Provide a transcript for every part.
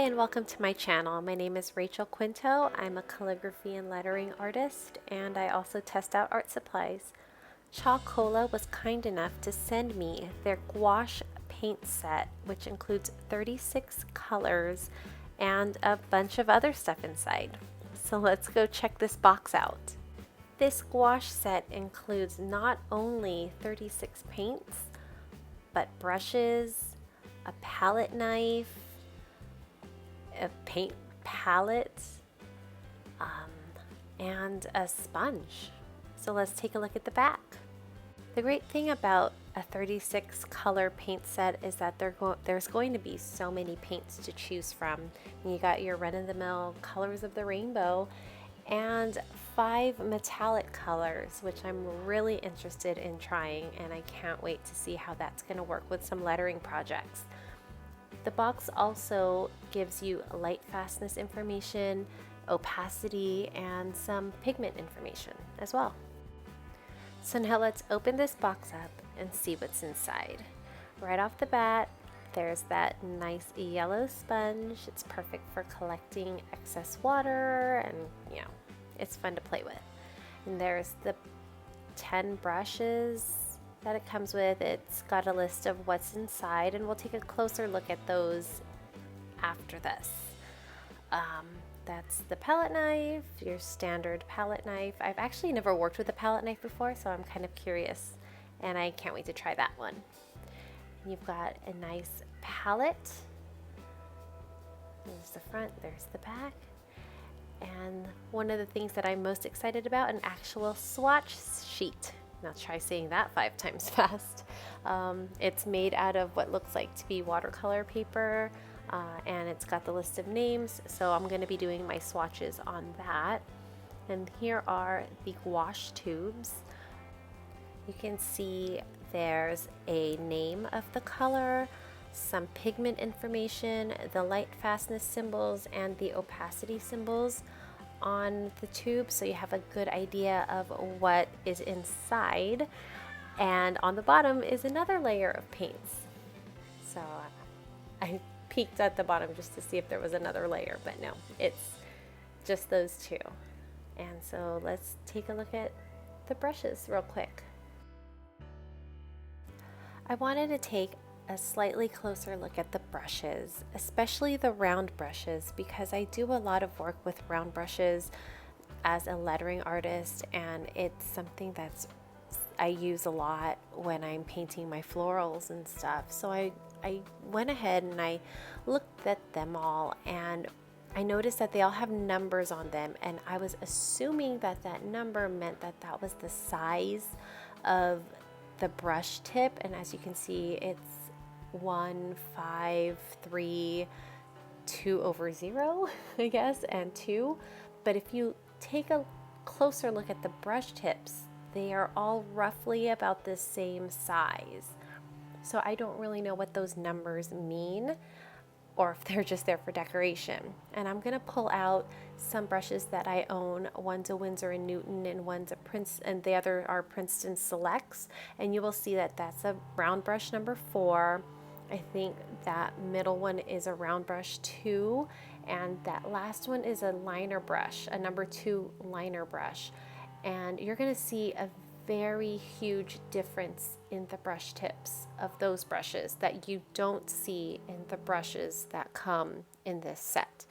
and welcome to my channel. My name is Rachel Quinto. I'm a calligraphy and lettering artist, and I also test out art supplies. Chalkola was kind enough to send me their gouache paint set, which includes 36 colors and a bunch of other stuff inside. So let's go check this box out. This gouache set includes not only 36 paints, but brushes, a palette knife, a paint palette, and a sponge. So let's take a look at the back. The great thing about a 36 color paint set is that there's going to be so many paints to choose from. And you got your run-of-the-mill colors of the rainbow and 5 metallic colors, which I'm really interested in trying, and I can't wait to see how that's going to work with some lettering projects. The box also gives you light fastness information, opacity, and some pigment information as well. So now let's open this box up and see what's inside. Right off the bat, there's that nice yellow sponge. It's perfect for collecting excess water, and it's fun to play with. And there's the 10 brushes that it comes with. It's got a list of what's inside, and we'll take a closer look at those after this. That's the palette knife, your standard palette knife. I've actually never worked with a palette knife before, so I'm kind of curious, and I can't wait to try that one. You've got a nice palette. There's the front, there's the back. And one of the things that I'm most excited about, an actual swatch sheet. Now try saying that 5 times fast. It's made out of what looks like to be watercolor paper, and it's got the list of names, so I'm going to be doing my swatches on that. And here are the gouache tubes. You can see there's a name of the color, some pigment information, the light fastness symbols, and the opacity symbols on the tube, so you have a good idea of what is inside. And on the bottom is another layer of paints. So I peeked at the bottom just to see if there was another layer, but no, it's just those two. And so let's take a look at the brushes real quick. I wanted to take a slightly closer look at the brushes, especially the round brushes, because I do a lot of work with round brushes as a lettering artist, and it's something I use a lot when I'm painting my florals and stuff. So I went ahead and I looked at them all, and I noticed that they all have numbers on them, and I was assuming that that number meant that that was the size of the brush tip. And as you can see, it's 1, 5, 3, 2 over 0, I guess, and 2. But if you take a closer look at the brush tips, they are all roughly about the same size. So I don't really know what those numbers mean, or if they're just there for decoration. And I'm gonna pull out some brushes that I own. One's a Winsor & Newton, and one's a and the other are Princeton Selects. And you will see that that's a round brush number 4. I think that middle one is a round brush 2, and that last one is a liner brush, a number 2 liner brush. And you're gonna see a very huge difference in the brush tips of those brushes that you don't see in the brushes that come in this set.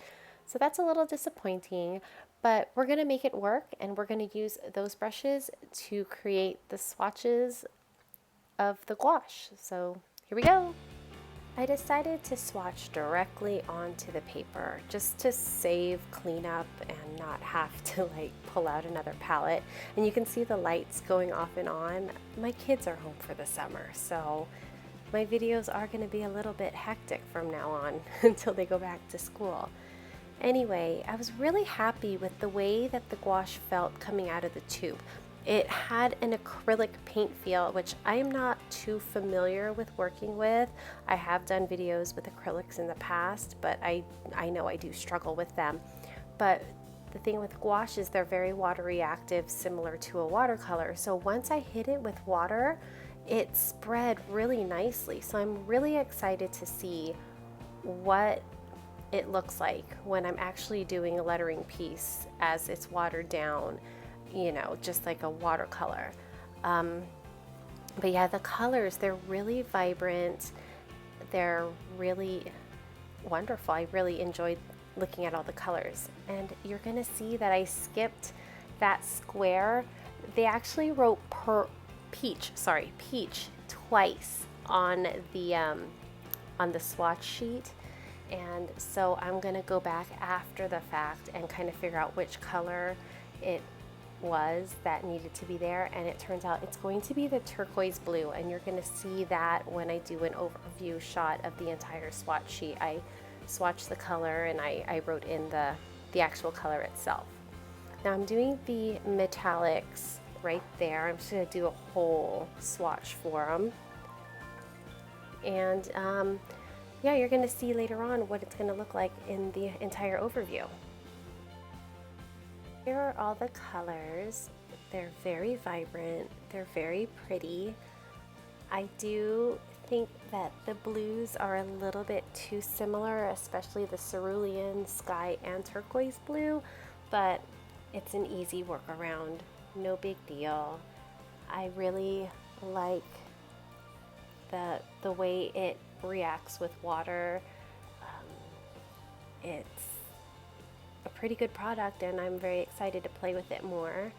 So that's a little disappointing, but we're gonna make it work, and we're gonna use those brushes to create the swatches of the gouache. So here we go. I decided to swatch directly onto the paper just to save cleanup and not have to pull out another palette. And you can see the lights going off and on. My kids are home for the summer, so my videos are going to be a little bit hectic from now on until they go back to school. Anyway, I was really happy with the way that the gouache felt coming out of the tube. It had an acrylic paint feel, which I am not too familiar with working with. I have done videos with acrylics in the past, but I know I do struggle with them. But the thing with gouache is they're very water reactive, similar to a watercolor. So once I hit it with water, it spread really nicely. So I'm really excited to see what it looks like when I'm actually doing a lettering piece as it's watered down, you know, just like a watercolor. But yeah, the colors, they're really vibrant. They're really wonderful. I really enjoyed looking at all the colors. And you're gonna see that I skipped that square. They actually wrote peach twice on the swatch sheet. And so I'm gonna go back after the fact and kind of figure out which color it was that needed to be there, and it turns out it's going to be the turquoise blue, and you're going to see that when I do an overview shot of the entire swatch sheet. I swatched the color and I wrote in the actual color itself. Now I'm doing the metallics right there. I'm just going to do a whole swatch for them, and yeah, you're going to see later on what it's going to look like in the entire overview. Here are all the colors. They're very vibrant, they're very pretty. I do think that the blues are a little bit too similar, especially the cerulean, sky, and turquoise blue, but it's an easy workaround, no big deal. I really like the way it reacts with water. It's a pretty good product, and I'm very excited to play with it more.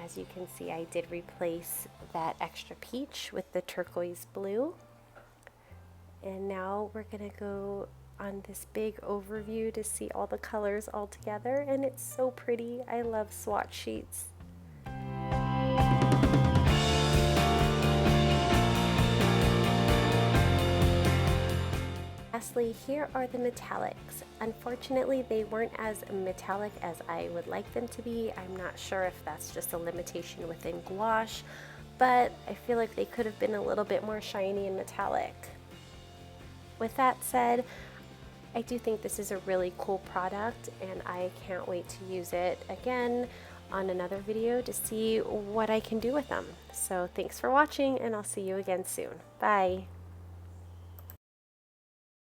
As you can see, I did replace that extra peach with the turquoise blue. And now we're gonna go on this big overview to see all the colors all together, and it's so pretty. I love swatch sheets. Lastly, here are the metallics. Unfortunately, they weren't as metallic as I would like them to be. I'm not sure if that's just a limitation within gouache, but I feel like they could have been a little bit more shiny and metallic. With that said, I do think this is a really cool product, and I can't wait to use it again on another video to see what I can do with them. So thanks for watching, and I'll see you again soon. Bye!